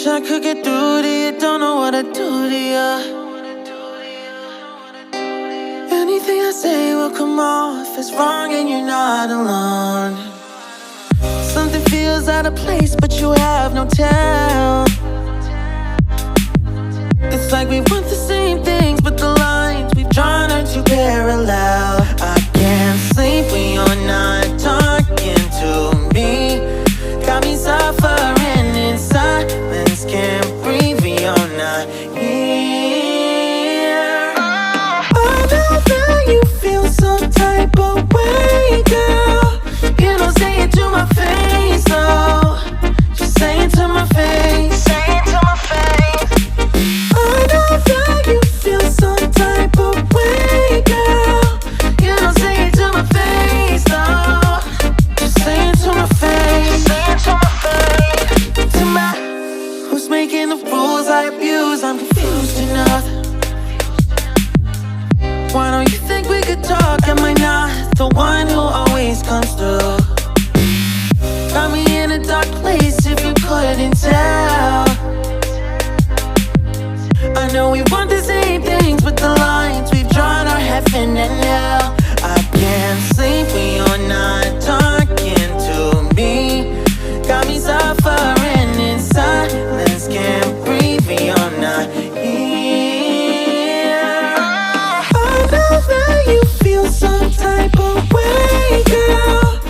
Wish I could get through to you, don't know what to do to you. Anything I say will come off as wrong and you're not alone. Something feels out of place but you have no tell. It's like we want the same things but the lines we've drawn are too parallel. I can't sleep when you're not talking to me. Got me suffering in silence, can't breathe when you're not here. I know that you feel some type of way, girl. You don't say it to my face, though. Just say it to my face. Say it to my face. I know that you feel some type of way, girl. You don't say it to my face, though. Just say it to my face. Say it to my face. To my, who's making the rules I abuse? I'm confused enough. Why don't you think we could talk? Am I not the one who always comes through? Got me in a dark place if you couldn't tell. I know we want the same things but the lines we've drawn are heaven and hell. I can't sleep when you're not talking to me. Got me suffering in silence, can't breathe when you're not here. I know that you feel some type of way, girl.